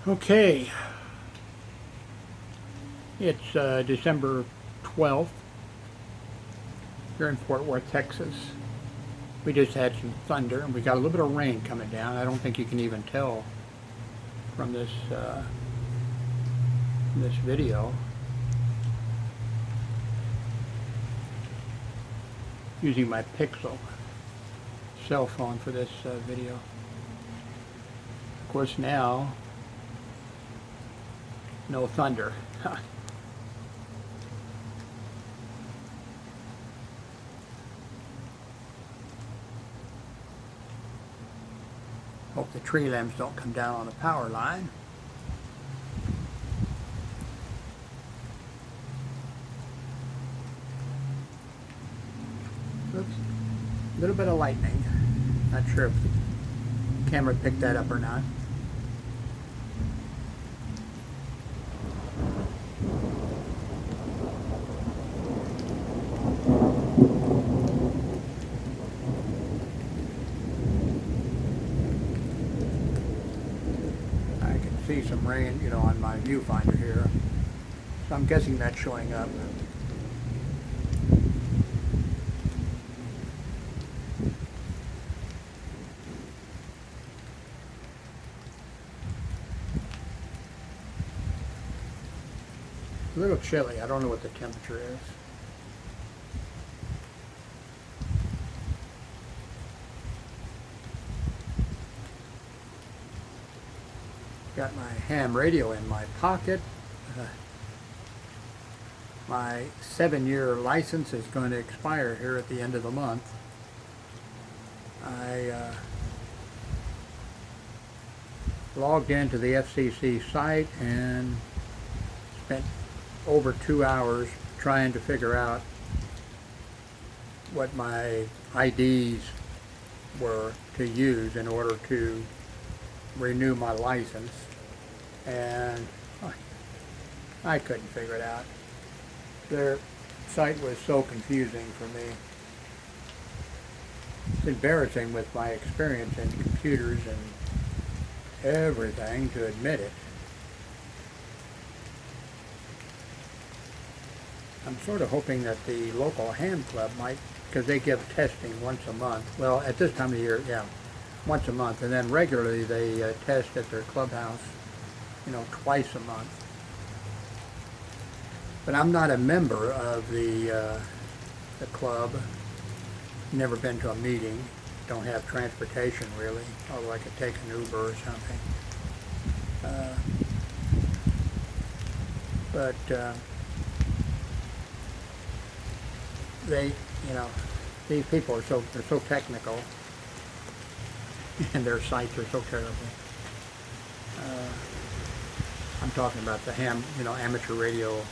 Okay, it's December 12th here in Fort Worth, Texas. We just had some thunder and we got a little bit of rain coming down. I don't think you can even tell from this video. Using my Pixel cell phone for this video. Of course now, no thunder. Hope the tree limbs don't come down on the power line. Oops. A little bit of lightning. Not sure if the camera picked that up or not. See some rain, on my viewfinder here. So I'm guessing that's showing up. A little chilly. I don't know what the temperature is. Got my ham radio in my pocket. My 7-year license is going to expire here at the end of the month. I logged into the FCC site and spent over 2 hours trying to figure out what my IDs were to use in order to renew my license, and I couldn't figure it out. Their site was so confusing for me. It's embarrassing with my experience in computers and everything to admit it. I'm sort of hoping that the local ham club might, because they give testing once a month. Well, at this time of year, yeah, once a month, and then regularly they test at their clubhouse, twice a month. But I'm not a member of the club. Never been to a meeting. Don't have transportation really, although I could take an Uber or something. But they, these people are they're so technical, and their sites are so terrible. I'm talking about the amateur radio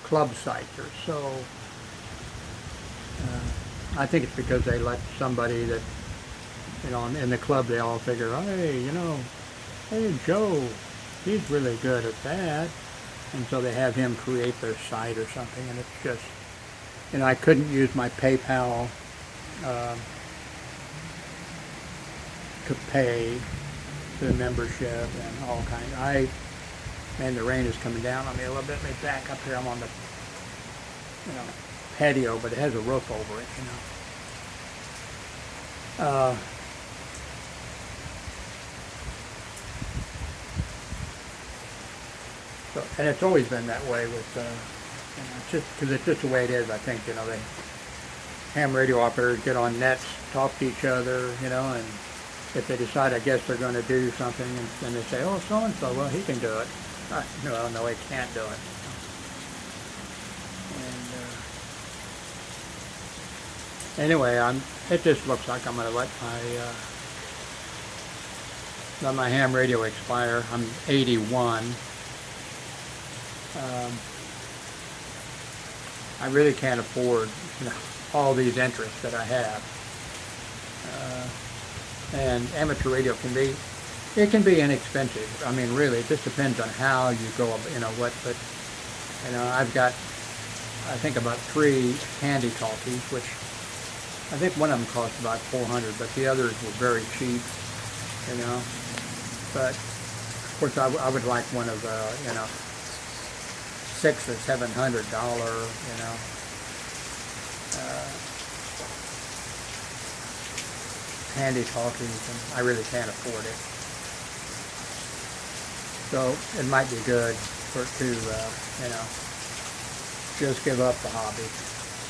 club sites are so. I think it's because they let somebody that, in the club they all figure, hey Joe, he's really good at that, and so they have him create their site or something, and it's just, I couldn't use my PayPal to pay the membership and all kinds. Man, the rain is coming down on me a little bit. Let me back up here. I'm on the, patio, but it has a roof over it, So, and it's always been that way with, it's just because it's just the way it is. I think, they ham radio operators get on nets, talk to each other, and if they decide, I guess they're going to do something, and then they say, oh, so-and-so, well, he can do it. No, he can't do it. And anyway, it just looks like I'm going to let my ham radio expire. I'm 81. I really can't afford, all these interests that I have. And amateur radio can be inexpensive. I mean, really, it just depends on how you go, but I've got, I think, about 3 handy talkies, which I think one of them cost about $400, but the others were very cheap, But course, I would like one of the, you know, $600 or $700, you know, handy talkies, and I really can't afford it. So it might be good to, you know, just give up the hobby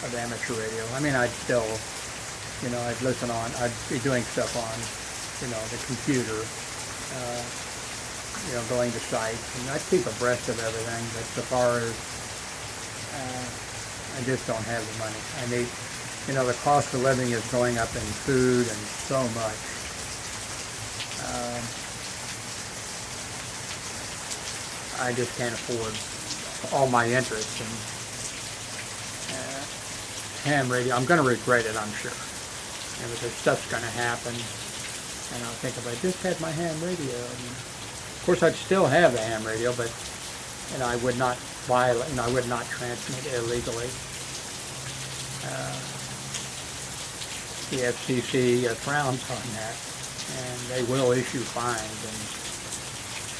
of amateur radio. I mean, I'd still, you know, I'd be doing stuff on, you know, the computer, you know, going to sites, and I'd keep abreast of everything, but so far as, I just don't have the money. I need, you know, the cost of living is going up in food and so much. I just can't afford all my interests in ham radio. I'm going to regret it, I'm sure. And because stuff's going to happen, and I'll think if I just had my ham radio. Of course, I'd still have the ham radio, but you know, I would not violate. You know, I would not transmit illegally. The FCC frowns on that, and they will issue fines and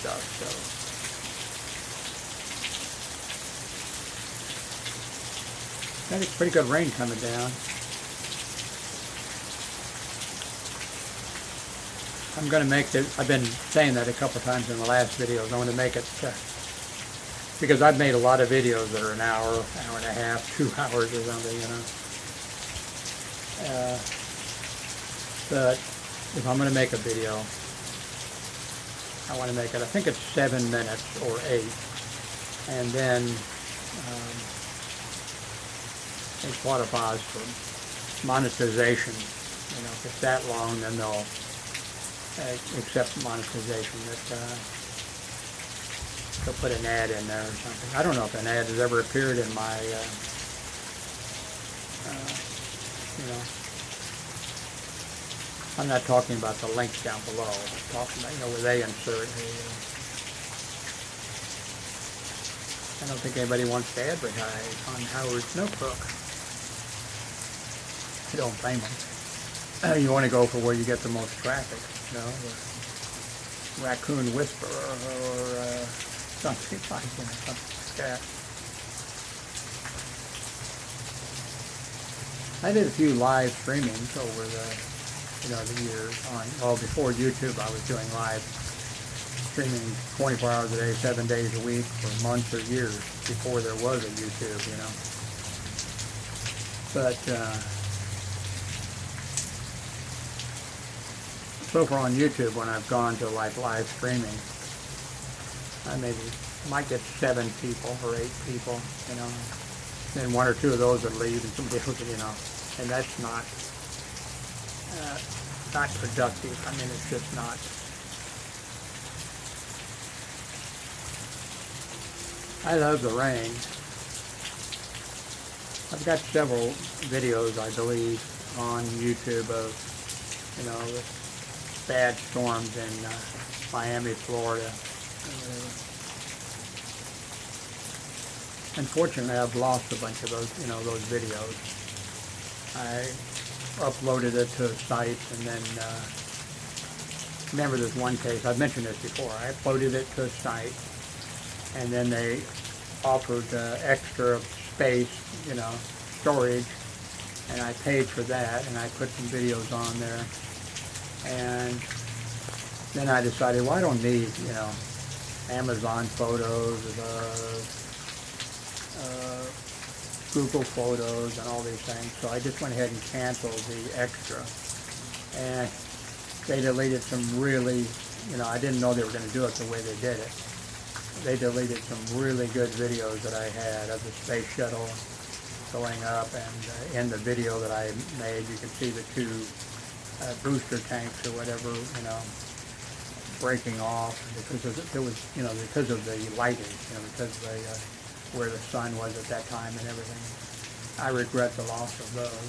stuff. So. I think it's pretty good rain coming down. I'm going to make it, I've been saying that a couple times in the last videos. I'm going to make it, because I've made a lot of videos that are an hour, hour and a half, 2 hours or something, you know. But if I'm going to make a video, I want to make it, I think it's 7 minutes or 8. And then, it qualifies for monetization. You know, if it's that long, then they'll accept monetization. That they'll put an ad in there or something. I don't know if an ad has ever appeared in my, you know. I'm not talking about the links down below. I'm talking about, you know, where they insert a. I don't think anybody wants to advertise on Howard's Notebook. I don't blame them. You want to go for where you get the most traffic, you know, the Raccoon Whisperer or something like, you know, something like that. I did a few live streamings over the, you know, the years on. Well, before YouTube, I was doing live streaming 24 hours a day, 7 days a week for months or years before there was a YouTube, you know. But so far on YouTube, when I've gone to like live streaming, I might get 7 people or 8 people, you know. Then 1 or 2 of those would leave, and somebody else, you know, and that's not productive. I mean, it's just not. I love the rain. I've got several videos, I believe, on YouTube of, you know, the bad storms in Miami, Florida. Unfortunately, I've lost a bunch of those, you know, those videos. I uploaded it to a site, and then remember this one case. I've mentioned this before. I uploaded it to a site, and then they offered extra space, you know, storage, and I paid for that, and I put some videos on there. And then I decided, well, I don't need, you know, Amazon photos, Google Photos, and all these things. So I just went ahead and canceled the extra. And they deleted some really, you know, I didn't know they were going to do it the way they did it. They deleted some really good videos that I had of the space shuttle going up, and in the video that I made, you can see the 2 booster tanks or whatever, you know, breaking off because of because of the lighting, you know, because of the where the sun was at that time and everything. I regret the loss of those.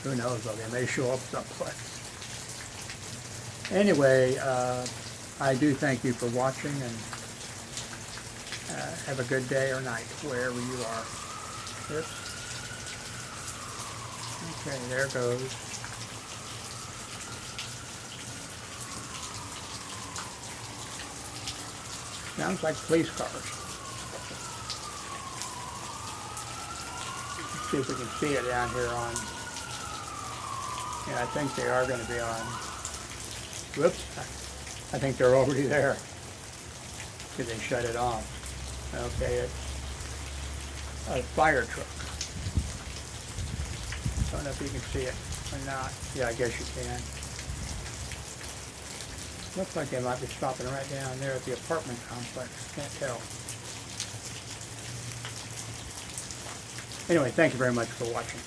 Who knows, though, they may show up someplace. Anyway, I do thank you for watching, and have a good day or night, wherever you are. Oops. Okay, there goes. Sounds like police cars. Let's see if we can see it down here on, yeah, I think they are going to be on, whoops, I think they're already there. Because they shut it off. Okay, it's a fire truck. Don't know if you can see it or not. Yeah, I guess you can. Looks like they might be stopping right down there at the apartment complex. Can't tell. Anyway, thank you very much for watching.